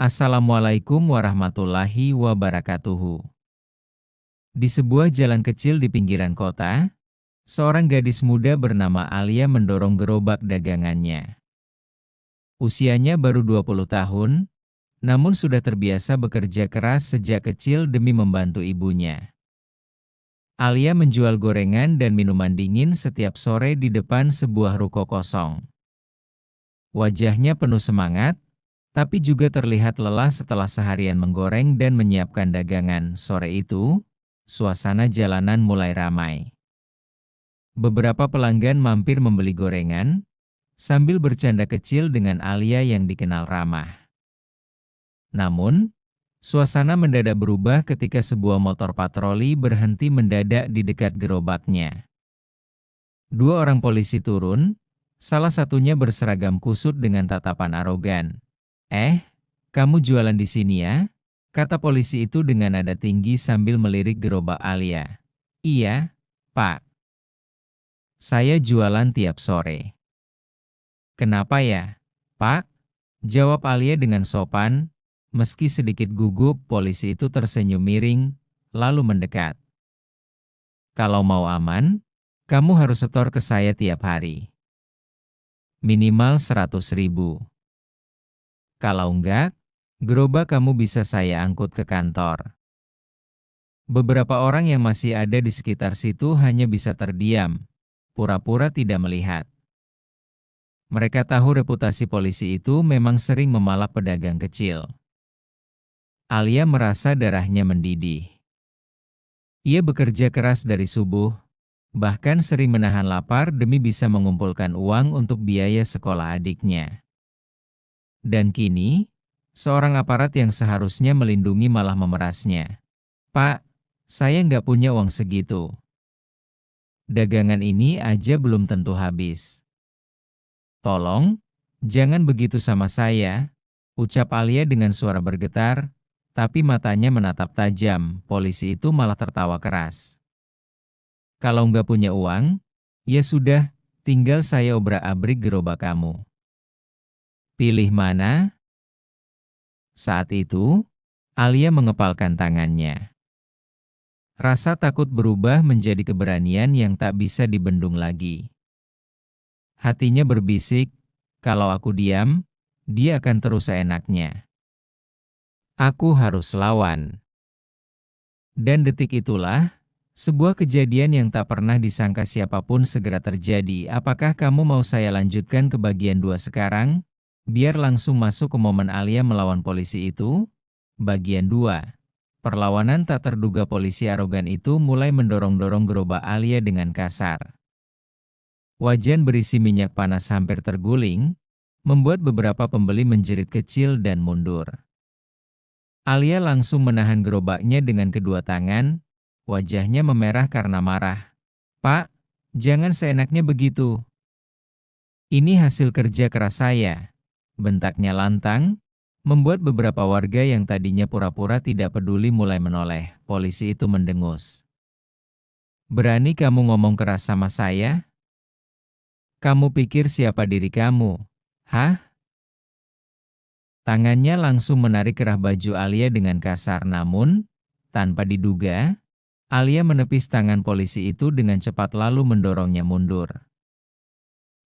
Assalamualaikum warahmatullahi wabarakatuh. Di sebuah jalan kecil di pinggiran kota, seorang gadis muda bernama Alia mendorong gerobak dagangannya. Usianya baru 20 tahun, namun sudah terbiasa bekerja keras sejak kecil demi membantu ibunya. Alia menjual gorengan dan minuman dingin setiap sore di depan sebuah ruko kosong. Wajahnya penuh semangat, tapi juga terlihat lelah setelah seharian menggoreng dan menyiapkan dagangan. Sore itu, suasana jalanan mulai ramai. Beberapa pelanggan mampir membeli gorengan, sambil bercanda kecil dengan Alia yang dikenal ramah. Namun, suasana mendadak berubah ketika sebuah motor patroli berhenti mendadak di dekat gerobaknya. Dua orang polisi turun, salah satunya berseragam kusut dengan tatapan arogan. Kamu jualan di sini ya?" kata polisi itu dengan nada tinggi sambil melirik gerobak Alia. "Iya, Pak. Saya jualan tiap sore." "Kenapa ya, Pak?" jawab Alia dengan sopan. Meski sedikit gugup, polisi itu tersenyum miring, lalu mendekat. "Kalau mau aman, kamu harus setor ke saya tiap hari. Minimal 100.000. Kalau enggak, gerobak kamu bisa saya angkut ke kantor." Beberapa orang yang masih ada di sekitar situ hanya bisa terdiam, pura-pura tidak melihat. Mereka tahu reputasi polisi itu memang sering memalak pedagang kecil. Alia merasa darahnya mendidih. Ia bekerja keras dari subuh, bahkan sering menahan lapar demi bisa mengumpulkan uang untuk biaya sekolah adiknya. Dan kini, seorang aparat yang seharusnya melindungi malah memerasnya. "Pak, saya nggak punya uang segitu. Dagangan ini aja belum tentu habis. Tolong, jangan begitu sama saya," ucap Alia dengan suara bergetar, tapi matanya menatap tajam. Polisi itu malah tertawa keras. "Kalau nggak punya uang, ya sudah, tinggal saya obrak-abrik gerobak kamu. Pilih mana?" Saat itu, Alia mengepalkan tangannya. Rasa takut berubah menjadi keberanian yang tak bisa dibendung lagi. Hatinya berbisik, kalau aku diam, dia akan terus seenaknya. Aku harus lawan. Dan detik itulah, sebuah kejadian yang tak pernah disangka siapapun segera terjadi. Apakah kamu mau saya lanjutkan ke bagian 2 sekarang? Biar langsung masuk ke momen Alia melawan polisi itu. Bagian 2. Perlawanan tak terduga. Polisi arogan itu mulai mendorong-dorong gerobak Alia dengan kasar. Wajan berisi minyak panas hampir terguling, membuat beberapa pembeli menjerit kecil dan mundur. Alia langsung menahan gerobaknya dengan kedua tangan, wajahnya memerah karena marah. "Pak, jangan seenaknya begitu. Ini hasil kerja keras saya," bentaknya lantang, membuat beberapa warga yang tadinya pura-pura tidak peduli mulai menoleh. Polisi itu mendengus. "Berani kamu ngomong keras sama saya? Kamu pikir siapa diri kamu? Hah?" Tangannya langsung menarik kerah baju Alia dengan kasar, namun, tanpa diduga, Alia menepis tangan polisi itu dengan cepat lalu mendorongnya mundur.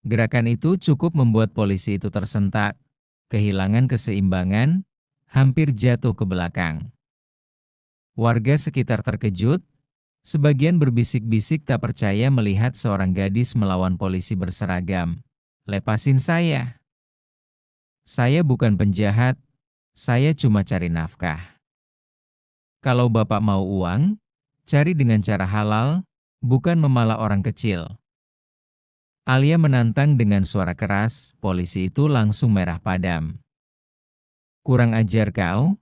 Gerakan itu cukup membuat polisi itu tersentak, kehilangan keseimbangan, hampir jatuh ke belakang. Warga sekitar terkejut, sebagian berbisik-bisik tak percaya melihat seorang gadis melawan polisi berseragam. "Lepasin saya. Saya bukan penjahat, saya cuma cari nafkah. Kalau Bapak mau uang, cari dengan cara halal, bukan memalak orang kecil." Alia menantang dengan suara keras. Polisi itu langsung merah padam. "Kurang ajar kau,"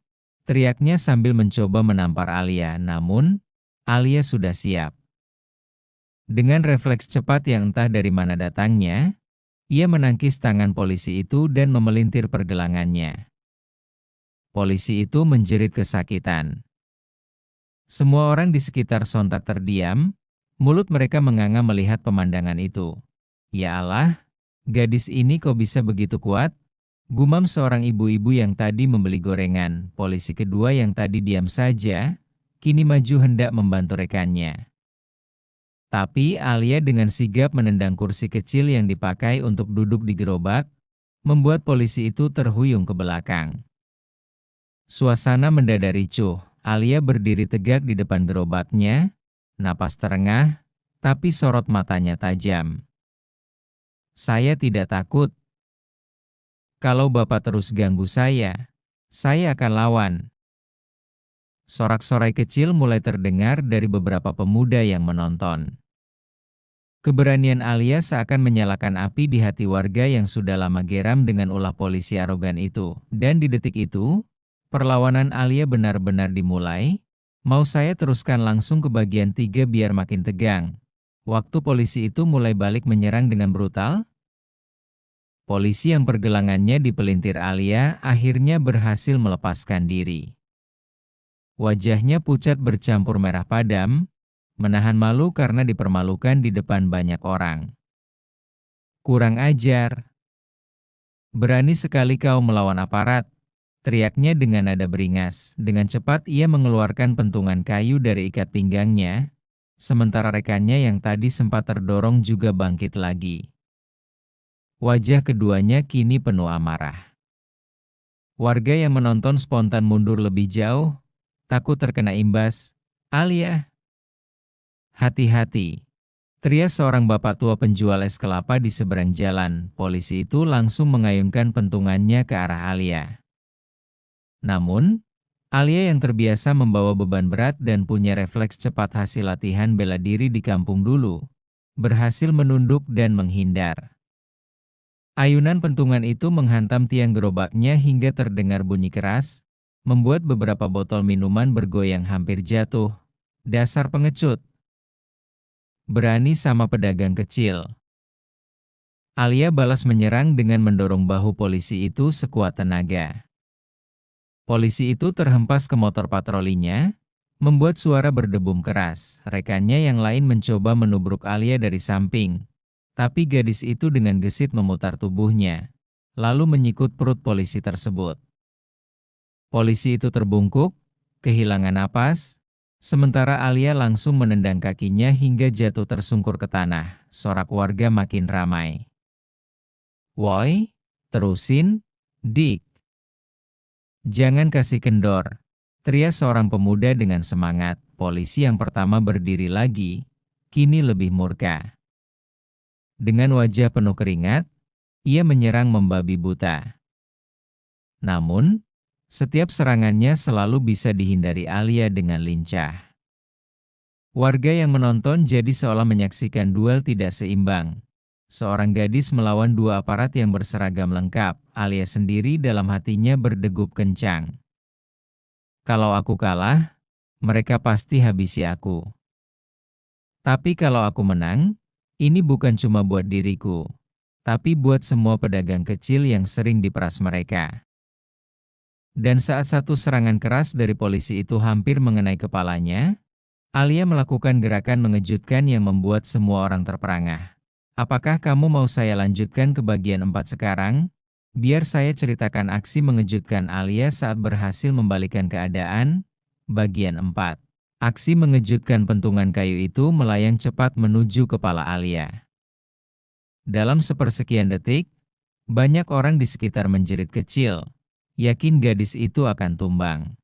teriaknya sambil mencoba menampar Alia, namun Alia sudah siap. Dengan refleks cepat yang entah dari mana datangnya, ia menangkis tangan polisi itu dan memelintir pergelangannya. Polisi itu menjerit kesakitan. Semua orang di sekitar sontak terdiam, mulut mereka menganga melihat pemandangan itu. Ya Allah, gadis ini kok bisa begitu kuat? Gumam seorang ibu-ibu yang tadi membeli gorengan. Polisi kedua yang tadi diam saja, kini maju hendak membantu rekannya. Tapi Alia dengan sigap menendang kursi kecil yang dipakai untuk duduk di gerobak, membuat polisi itu terhuyung ke belakang. Suasana mendadak ricuh. Alia berdiri tegak di depan gerobaknya, napas terengah, tapi sorot matanya tajam. "Saya tidak takut. Kalau Bapak terus ganggu saya akan lawan." Sorak-sorai kecil mulai terdengar dari beberapa pemuda yang menonton. Keberanian Alia seakan menyalakan api di hati warga yang sudah lama geram dengan ulah polisi arogan itu. Dan di detik itu, perlawanan Alia benar-benar dimulai. "Mau saya teruskan langsung ke bagian 3 biar makin tegang." Waktu polisi itu mulai balik menyerang dengan brutal, polisi yang pergelangannya dipelintir Alia akhirnya berhasil melepaskan diri. Wajahnya pucat bercampur merah padam, menahan malu karena dipermalukan di depan banyak orang. "Kurang ajar. Berani sekali kau melawan aparat," teriaknya dengan nada beringas. Dengan cepat ia mengeluarkan pentungan kayu dari ikat pinggangnya, sementara rekannya yang tadi sempat terdorong juga bangkit lagi. Wajah keduanya kini penuh amarah. Warga yang menonton spontan mundur lebih jauh, takut terkena imbas. "Alia, hati-hati!" teriak seorang bapak tua penjual es kelapa di seberang jalan. Polisi itu langsung mengayunkan pentungannya ke arah Alia. Namun, Alia yang terbiasa membawa beban berat dan punya refleks cepat hasil latihan bela diri di kampung dulu, berhasil menunduk dan menghindar. Ayunan pentungan itu menghantam tiang gerobaknya hingga terdengar bunyi keras, membuat beberapa botol minuman bergoyang hampir jatuh. "Dasar pengecut! Berani sama pedagang kecil!" Alia balas menyerang dengan mendorong bahu polisi itu sekuat tenaga. Polisi itu terhempas ke motor patrolinya, membuat suara berdebum keras. Rekannya yang lain mencoba menubruk Alia dari samping, tapi gadis itu dengan gesit memutar tubuhnya, lalu menyikut perut polisi tersebut. Polisi itu terbungkuk, kehilangan napas, sementara Alia langsung menendang kakinya hingga jatuh tersungkur ke tanah. Sorak warga makin ramai. "Woi, terusin, Dik. Jangan kasih kendor," teriak seorang pemuda dengan semangat. Polisi yang pertama berdiri lagi, kini lebih murka. Dengan wajah penuh keringat, ia menyerang membabi buta. Namun, setiap serangannya selalu bisa dihindari Alia dengan lincah. Warga yang menonton jadi seolah menyaksikan duel tidak seimbang. Seorang gadis melawan dua aparat yang berseragam lengkap. Alia sendiri dalam hatinya berdegup kencang. "Kalau aku kalah, mereka pasti habisi aku. Tapi kalau aku menang, ini bukan cuma buat diriku, tapi buat semua pedagang kecil yang sering diperas mereka." Dan saat satu serangan keras dari polisi itu hampir mengenai kepalanya, Alia melakukan gerakan mengejutkan yang membuat semua orang terperangah. "Apakah kamu mau saya lanjutkan ke bagian 4 sekarang? Biar saya ceritakan aksi mengejutkan Alia saat berhasil membalikan keadaan." Bagian 4. Aksi mengejutkan pentungan kayu itu melayang cepat menuju kepala Alia. Dalam sepersekian detik, banyak orang di sekitar menjerit kecil, yakin gadis itu akan tumbang.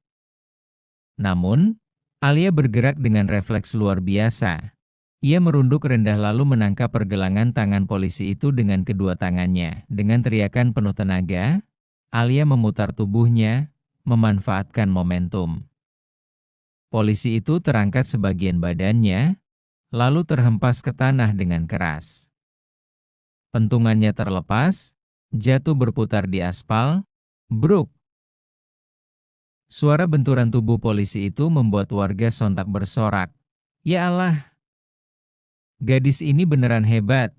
Namun, Alia bergerak dengan refleks luar biasa. Ia merunduk rendah lalu menangkap pergelangan tangan polisi itu dengan kedua tangannya. Dengan teriakan penuh tenaga, Alia memutar tubuhnya, memanfaatkan momentum. Polisi itu terangkat sebagian badannya, lalu terhempas ke tanah dengan keras. Pentungannya terlepas, jatuh berputar di aspal, bruk. Suara benturan tubuh polisi itu membuat warga sontak bersorak. "Ya Allah! Gadis ini beneran hebat!"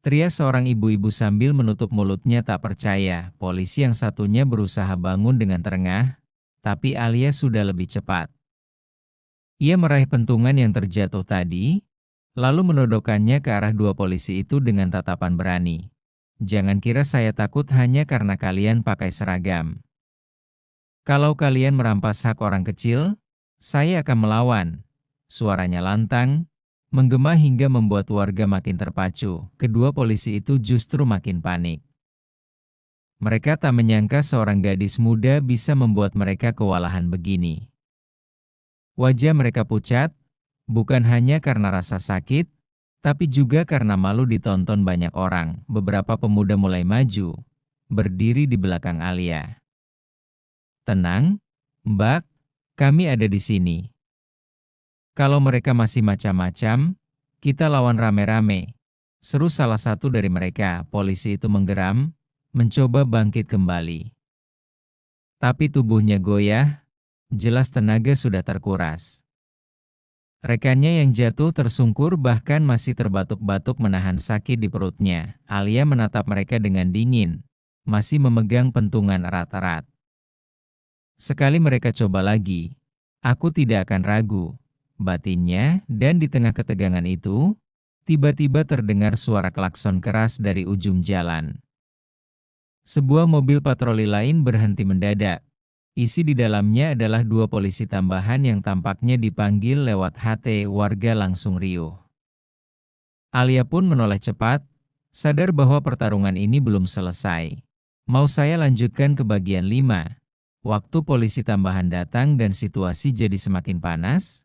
teriak seorang ibu-ibu sambil menutup mulutnya tak percaya. Polisi yang satunya berusaha bangun dengan terengah, tapi Alia sudah lebih cepat. Ia meraih pentungan yang terjatuh tadi, lalu menodongkannya ke arah dua polisi itu dengan tatapan berani. Jangan kira saya takut hanya karena kalian pakai seragam. Kalau kalian merampas hak orang kecil, saya akan melawan. Suaranya lantang, menggema hingga membuat warga makin terpacu. Kedua polisi itu justru makin panik. Mereka tak menyangka seorang gadis muda bisa membuat mereka kewalahan begini. Wajah mereka pucat, bukan hanya karena rasa sakit, tapi juga karena malu ditonton banyak orang. Beberapa pemuda mulai maju, berdiri di belakang Alia. Tenang, Mbak, kami ada di sini. Kalau mereka masih macam-macam, kita lawan rame-rame. Seru salah satu dari mereka. Polisi itu menggeram, mencoba bangkit kembali. Tapi tubuhnya goyah, jelas tenaga sudah terkuras. Rekannya yang jatuh tersungkur bahkan masih terbatuk-batuk menahan sakit di perutnya. Alia menatap mereka dengan dingin, masih memegang pentungan erat-erat. Sekali mereka coba lagi, aku tidak akan ragu, batinnya, dan di tengah ketegangan itu, tiba-tiba terdengar suara klakson keras dari ujung jalan. Sebuah mobil patroli lain berhenti mendadak. Isi di dalamnya adalah 2 polisi tambahan yang tampaknya dipanggil lewat HT. Warga langsung riuh. Alia pun menoleh cepat, sadar bahwa pertarungan ini belum selesai. Mau saya lanjutkan ke bagian 5? Waktu polisi tambahan datang dan situasi jadi semakin panas,